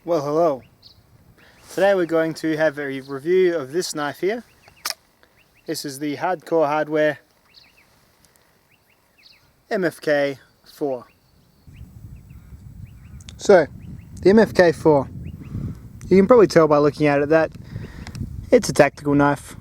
Well, hello. Today we're going to have a review of this knife here. This is the Hardcore Hardware MFK4. So, the MFK4, you can probably tell by looking at it that it's a tactical knife.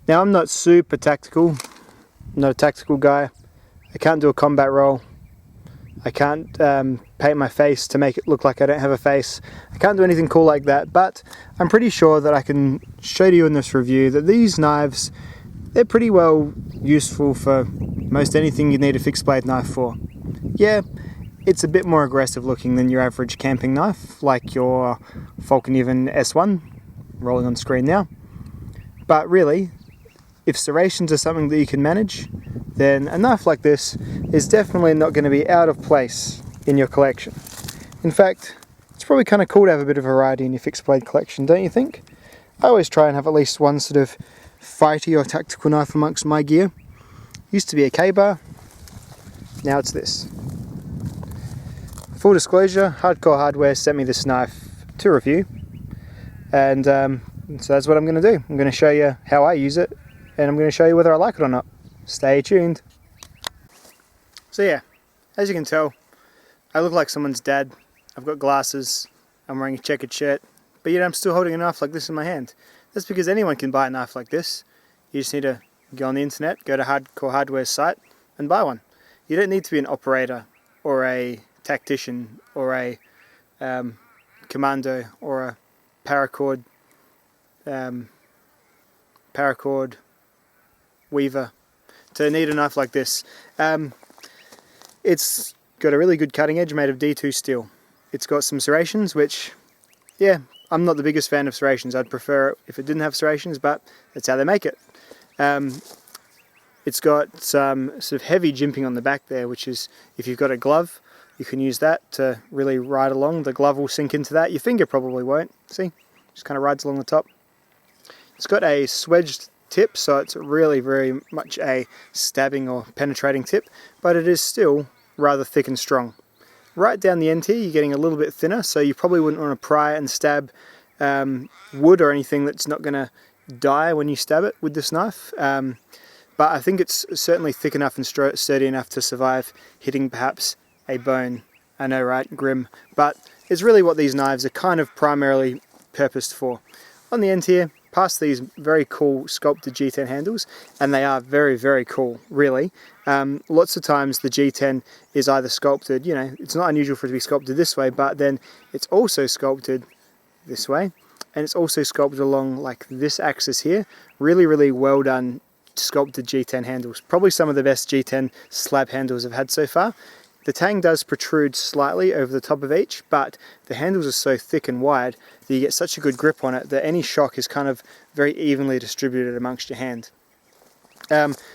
Now, I'm not super tactical, I'm not a tactical guy. I can't do a combat roll. I can't paint my face to make it look like I don't have a face. I can't do anything cool like that, but I'm pretty sure that I can show you in this review that these knives, they're pretty well useful for most anything you need a fixed blade knife for. Yeah, it's a bit more aggressive looking than your average camping knife, like your Falcon S1, rolling on screen now. But really, if serrations are something that you can manage, then a knife like this is definitely not going to be out of place in your collection. In fact, it's probably kind of cool to have a bit of variety in your fixed blade collection, don't you think? I always try and have at least one sort of fighty or tactical knife amongst my gear. Used to be a K-bar, now it's this. Full disclosure, Hardcore Hardware sent me this knife to review, and so that's what I'm going to do. I'm going to show you how I use it, and I'm going to show you whether I like it or not. Stay tuned. So yeah, as you can tell, I look like someone's dad. I've got glasses, I'm wearing a checkered shirt, but yet I'm still holding a knife like this in my hand. That's because anyone can buy a knife like this. You just need to go on the internet, go to Hardcore Hardware's site and buy one. You don't need to be an operator or a tactician or a commando or a paracord weaver to need a knife like this. It's got a really good cutting edge made of D2 steel. It's got some serrations, which, yeah, I'm not the biggest fan of serrations. I'd prefer it if it didn't have serrations, but that's how they make it. It's got some sort of heavy jimping on the back there, which is, if you've got a glove, you can use that to really ride along. The glove will sink into that. Your finger probably won't. See? Just kind of rides along the top. It's got a swedged tip, so it's really very much a stabbing or penetrating tip, but it is still rather thick and strong. Right down the end here you're getting a little bit thinner, so you probably wouldn't want to pry and stab wood or anything that's not going to die when you stab it with this knife, but I think it's certainly thick enough and sturdy enough to survive hitting perhaps a bone. I know, right? Grim. But it's really what these knives are kind of primarily purposed for. On the end here, past these very cool sculpted G10 handles, and they are very, very cool, really. Lots of times the G10 is either sculpted, you know, it's not unusual for it to be sculpted this way, but then it's also sculpted this way, and it's also sculpted along like this axis here. Really, really well done sculpted G10 handles. Probably some of the best G10 slab handles I've had so far. The tang does protrude slightly over the top of each, but the handles are so thick and wide that you get such a good grip on it that any shock is kind of very evenly distributed amongst your hand.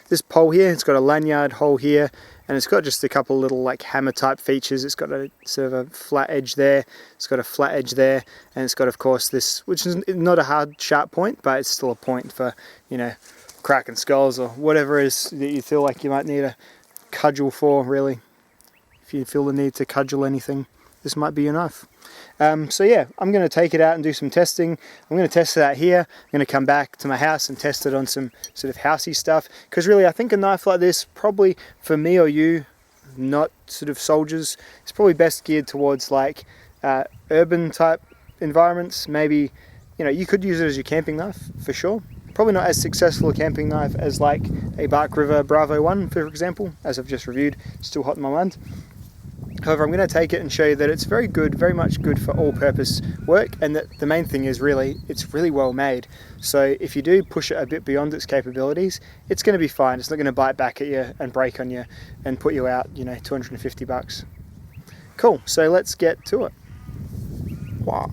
This pole here, it's got a lanyard hole here, and it's got just a couple little like hammer type features. It's got a sort of a flat edge there, it's got a flat edge there, and it's got, of course, this, which is not a hard sharp point, but it's still a point for, you know, cracking skulls or whatever it is that you feel like you might need a cudgel for, really. If you feel the need to cudgel anything, this might be your knife. So yeah, I'm going to take it out and do some testing. I'm going to test it out here. I'm going to come back to my house and test it on some sort of housey stuff. Because really, I think a knife like this, probably for me or you, not sort of soldiers, it's probably best geared towards like urban type environments. Maybe, you know, you could use it as your camping knife for sure. Probably not as successful a camping knife as like a Bark River Bravo 1, for example, as I've just reviewed. Still hot in my mind. However, I'm going to take it and show you that it's very good, very much good for all-purpose work, and that the main thing is really, it's really well made. So if you do push it a bit beyond its capabilities, it's going to be fine. It's not going to bite back at you and break on you and put you out, you know, 250 bucks. Cool, so let's get to it. Wow.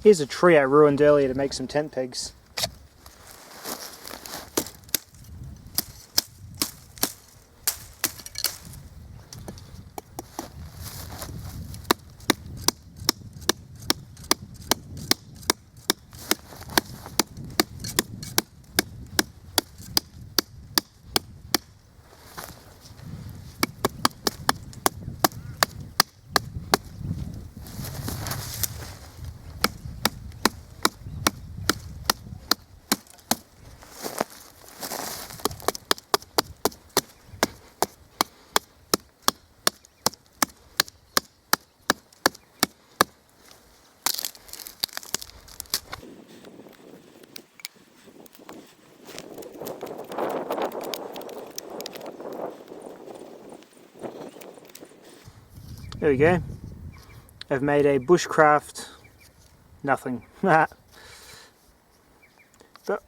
Here's a tree I ruined earlier to make some tent pegs. There we go. I've made a bushcraft nothing. But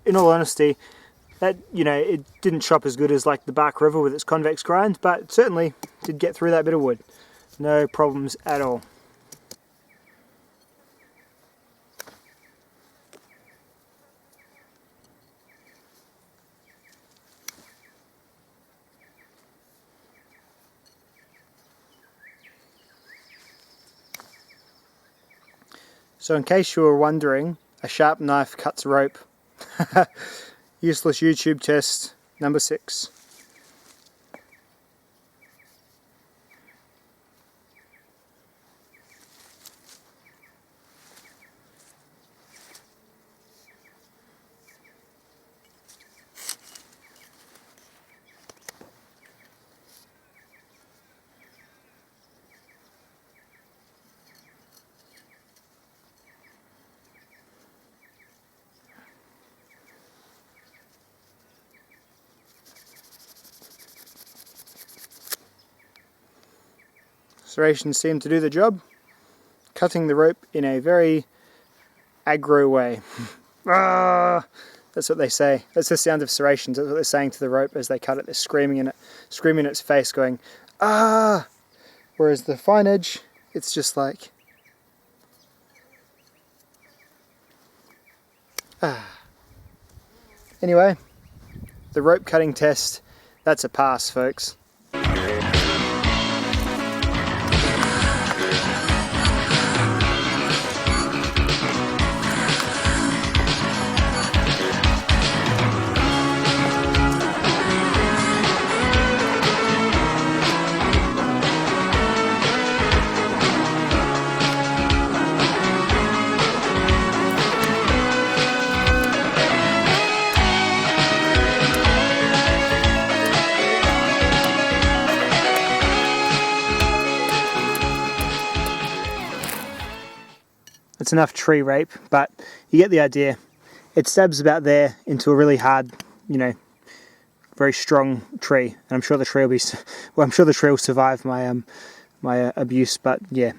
in all honesty, that, you know, it didn't chop as good as like the Bark River with its convex grind, but it certainly did get through that bit of wood. No problems at all. So in case you were wondering, a sharp knife cuts rope. Useless YouTube test number 6. Serrations seem to do the job, cutting the rope in a very aggro way. Ah, that's what they say. That's the sound of serrations. That's what they're saying to the rope as they cut it. They're screaming in it, screaming in its face, going, ah! Whereas the fine edge, it's just like, ah. Anyway, the rope cutting test, that's a pass, folks. It's enough tree rape, but you get the idea. It stabs about there into a really hard, you know, very strong tree, and I'm sure the tree will be, well, I'm sure the tree will survive my my abuse. But yeah,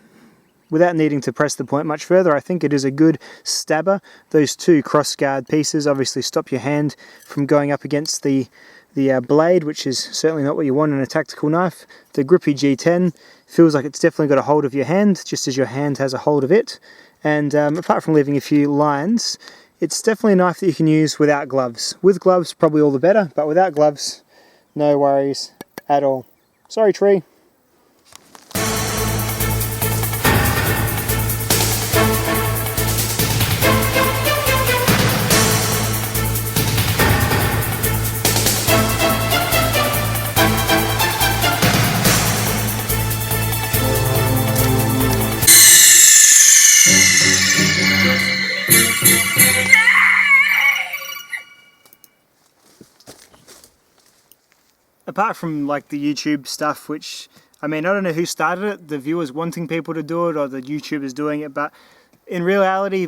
without needing to press the point much further, I think it is a good stabber. Those two crossguard pieces obviously stop your hand from going up against the blade, which is certainly not what you want in a tactical knife. The grippy G10 feels like it's definitely got a hold of your hand, just as your hand has a hold of it. And apart from leaving a few lines, it's definitely a knife that you can use without gloves. With gloves, probably all the better, but without gloves, no worries at all. Sorry, tree. Apart from like the YouTube stuff, which, I mean, I don't know who started it, the viewers wanting people to do it or the YouTubers doing it, but in reality,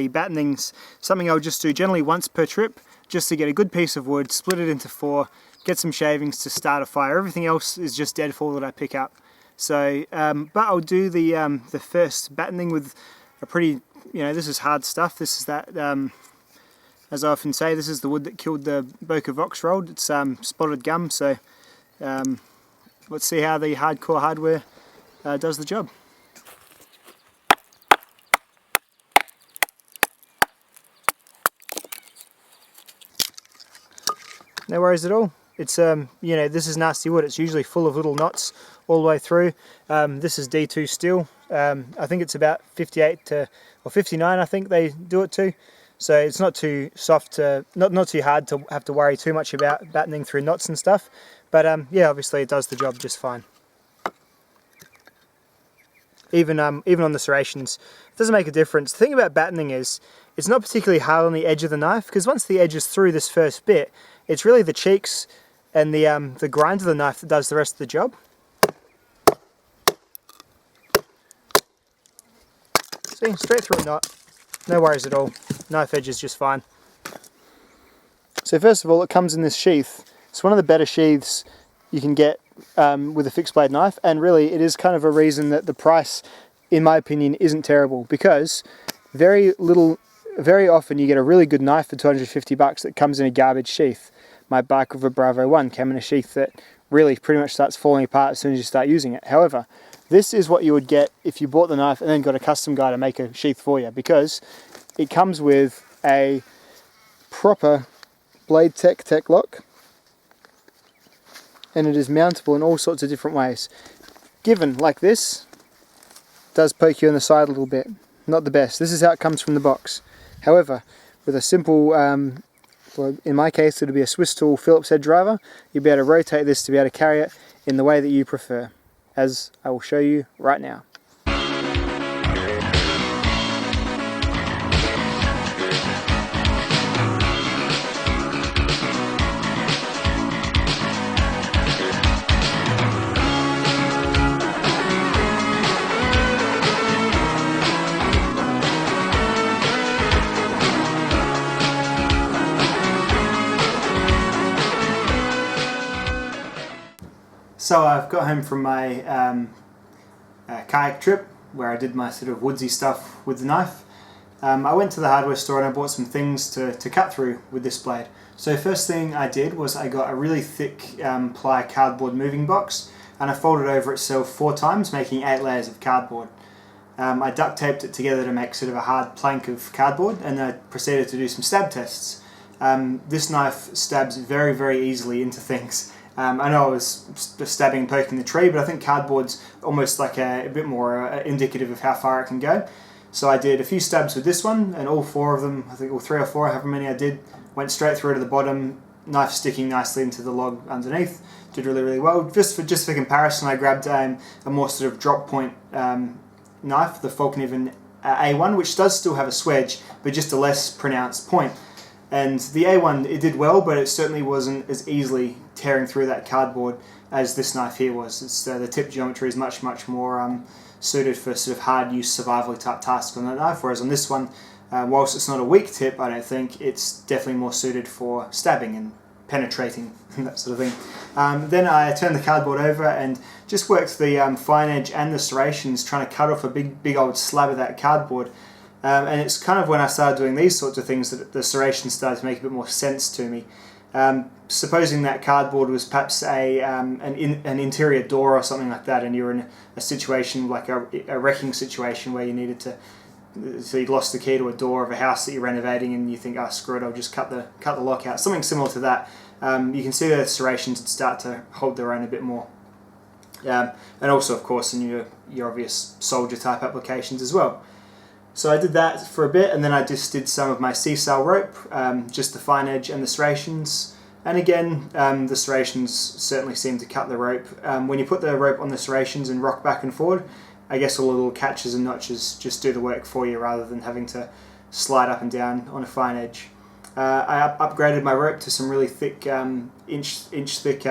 battening's something I'll just do generally once per trip, just to get a good piece of wood, split it into 4, get some shavings to start a fire. Everything else is just deadfall that I pick up. So, but I'll do the first battening with a pretty, you know, this is hard stuff. This is that, as I often say, this is the wood that killed the Boca Vox rolled. It's spotted gum, so let's see how the hardcore hardware does the job. No worries at all. It's you know, this is nasty wood. It's usually full of little knots all the way through. This is D2 steel. I think it's about 58 to, or 59, I think they do it to. So it's not too soft to, not too hard to have to worry too much about battening through knots and stuff. But yeah, obviously it does the job just fine. Even on the serrations, it doesn't make a difference. The thing about battening is, it's not particularly hard on the edge of the knife, because once the edge is through this first bit, it's really the cheeks and the grind of the knife that does the rest of the job. See, straight through a knot. No worries at all. Knife edge is just fine. So first of all, it comes in this sheath. It's one of the better sheaths you can get with a fixed blade knife, and really it is kind of a reason that the price, in my opinion, isn't terrible, because very often you get a really good knife for 250 bucks that comes in a garbage sheath. My Bark River Bravo 1 came in a sheath that really pretty much starts falling apart as soon as you start using it. However, this is what you would get if you bought the knife and then got a custom guy to make a sheath for you, because it comes with a proper blade tech lock, and it is mountable in all sorts of different ways. Given like this, does poke you in the side a little bit. Not the best. This is how it comes from the box. However, with a simple, well, in my case it'll be a Swiss tool Phillips head driver, you'll be able to rotate this to be able to carry it in the way that you prefer, as I will show you right now. So I've got home from my kayak trip where I did my sort of woodsy stuff with the knife. I went to the hardware store and I bought some things to cut through with this blade. So first thing I did was I got a really thick ply cardboard moving box, and I folded over itself 4 times, making 8 layers of cardboard. I duct taped it together to make sort of a hard plank of cardboard, and then I proceeded to do some stab tests. This knife stabs very, very easily into things. I know I was stabbing and poking the tree, but I think cardboard's almost like a bit more indicative of how far it can go. So I did a few stabs with this one, and all 4 of them, I think all 3 or 4, however many I did, went straight through to the bottom, knife sticking nicely into the log underneath. Did really, really well. Just for comparison, I grabbed a more sort of drop point knife, the Falkniven A1, which does still have a swedge, but just a less pronounced point. And the A1, it did well, but it certainly wasn't as easily tearing through that cardboard as this knife here was. It's, the tip geometry is much more suited for sort of hard use survival type tasks on that knife, whereas on this one, whilst it's not a weak tip, I don't think, it's definitely more suited for stabbing and penetrating and that sort of thing. Then I turned the cardboard over and just worked the fine edge and the serrations, trying to cut off a big old slab of that cardboard. And it's kind of when I started doing these sorts of things that the serrations started to make a bit more sense to me. Supposing that cardboard was perhaps an interior door or something like that, and you're in a situation like a wrecking situation where you needed to, so you lost the key to a door of a house that you're renovating, and you think, oh screw it, I'll just cut the lock out. Something similar to that. You can see the serrations would start to hold their own a bit more. And also, of course, in your obvious soldier type applications as well. So I did that for a bit, and then I just did some of my C-cell rope, just the fine edge and the serrations. And again, the serrations certainly seem to cut the rope. When you put the rope on the serrations and rock back and forward, I guess all the little catches and notches just do the work for you rather than having to slide up and down on a fine edge. I upgraded my rope to some really thick, inch thick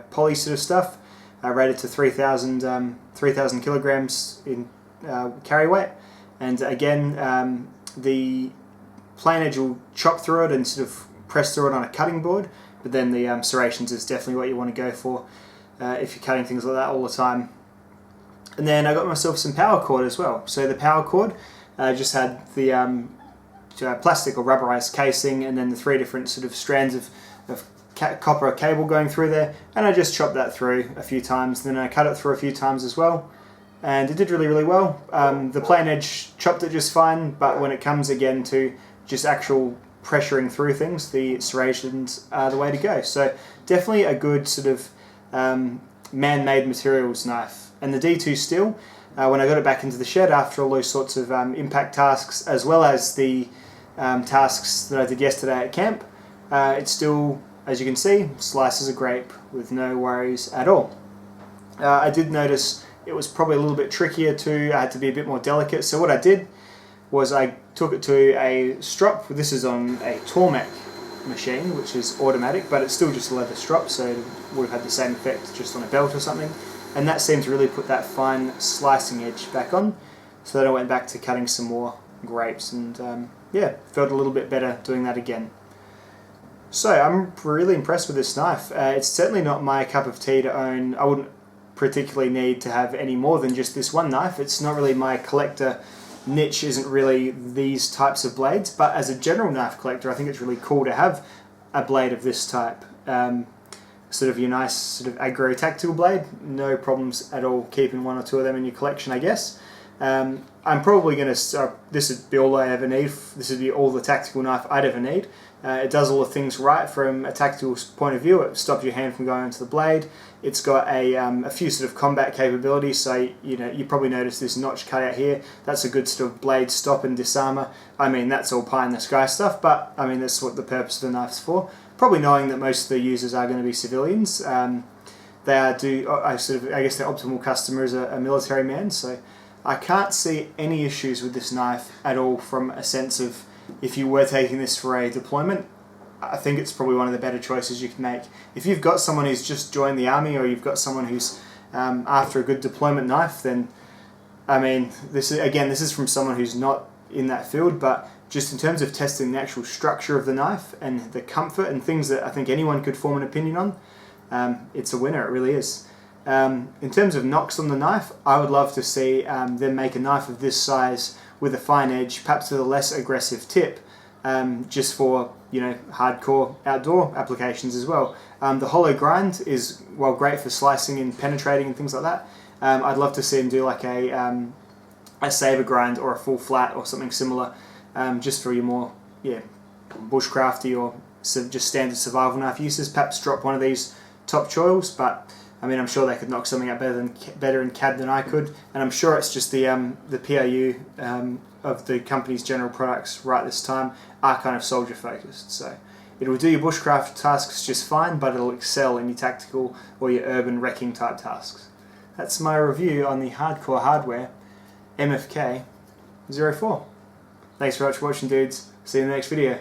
poly sort of stuff. I rated to 3,000 kilograms in carry weight. And again, the plain edge will chop through it and sort of press through it on a cutting board, but then the serrations is definitely what you want to go for if you're cutting things like that all the time. And then I got myself some power cord as well. So the power cord just had the plastic or rubberized casing, and then the 3 different sort of strands of copper cable going through there, and I just chopped that through a few times, then I cut it through a few times as well. And it did really, really well. The plain edge chopped it just fine, but when it comes again to just actual pressuring through things, the serrations are the way to go. So definitely a good sort of man-made materials knife. And the D2 steel, when I got it back into the shed after all those sorts of impact tasks, as well as the tasks that I did yesterday at camp, it still, as you can see, slices a grape with no worries at all. I did notice it was probably a little bit trickier too. I had to be a bit more delicate. So what I did was I took it to a strop. This is on a Tormek machine, which is automatic, but it's still just a leather strop, so it would have had the same effect just on a belt or something. And that seemed to really put that fine slicing edge back on. So then I went back to cutting some more grapes, and yeah, felt a little bit better doing that again. So I'm really impressed with this knife. It's certainly not my cup of tea to own. I wouldn't particularly need to have any more than just this one knife. It's not really my collector niche, isn't really these types of blades, but as a general knife collector I think it's really cool to have a blade of this type. Sort of your nice sort of aggro tactical blade, no problems at all keeping one or two of them in your collection, I guess. I'm probably going to, this would be all I ever need, this would be all the tactical knife I'd ever need. It does all the things right from a tactical point of view. It stops your hand from going onto the blade. It's got a few sort of combat capabilities, so you probably noticed this notch cut out here. That's a good sort of blade stop and disarmor. I mean, that's all pie in the sky stuff, but I mean that's what the purpose of the knife's for. Probably knowing that most of the users are going to be civilians. They are I guess their optimal customer is a military man, so I can't see any issues with this knife at all from a sense of if you were taking this for a deployment. I think it's probably one of the better choices you can make. If you've got someone who's just joined the army, or you've got someone who's after a good deployment knife, then I mean, this is from someone who's not in that field, but just in terms of testing the actual structure of the knife and the comfort and things that I think anyone could form an opinion on, it's a winner, it really is. In terms of knocks on the knife, I would love to see them make a knife of this size with a fine edge, perhaps with a less aggressive tip, just for hardcore outdoor applications as well. The hollow grind is, well, great for slicing and penetrating and things like that. I'd love to see them do like a saber grind or a full flat or something similar, just for your more bushcrafty or just standard survival knife uses. Perhaps drop one of these top choils, but I mean, I'm sure they could knock something out better in CAD than I could, and I'm sure it's just the PRU of the company's general products right this time are kind of soldier focused. So it will do your bushcraft tasks just fine, but it'll excel in your tactical or your urban wrecking type tasks. That's my review on the hardcore hardware MFK4. Thanks very much for watching, dudes. See you in the next video.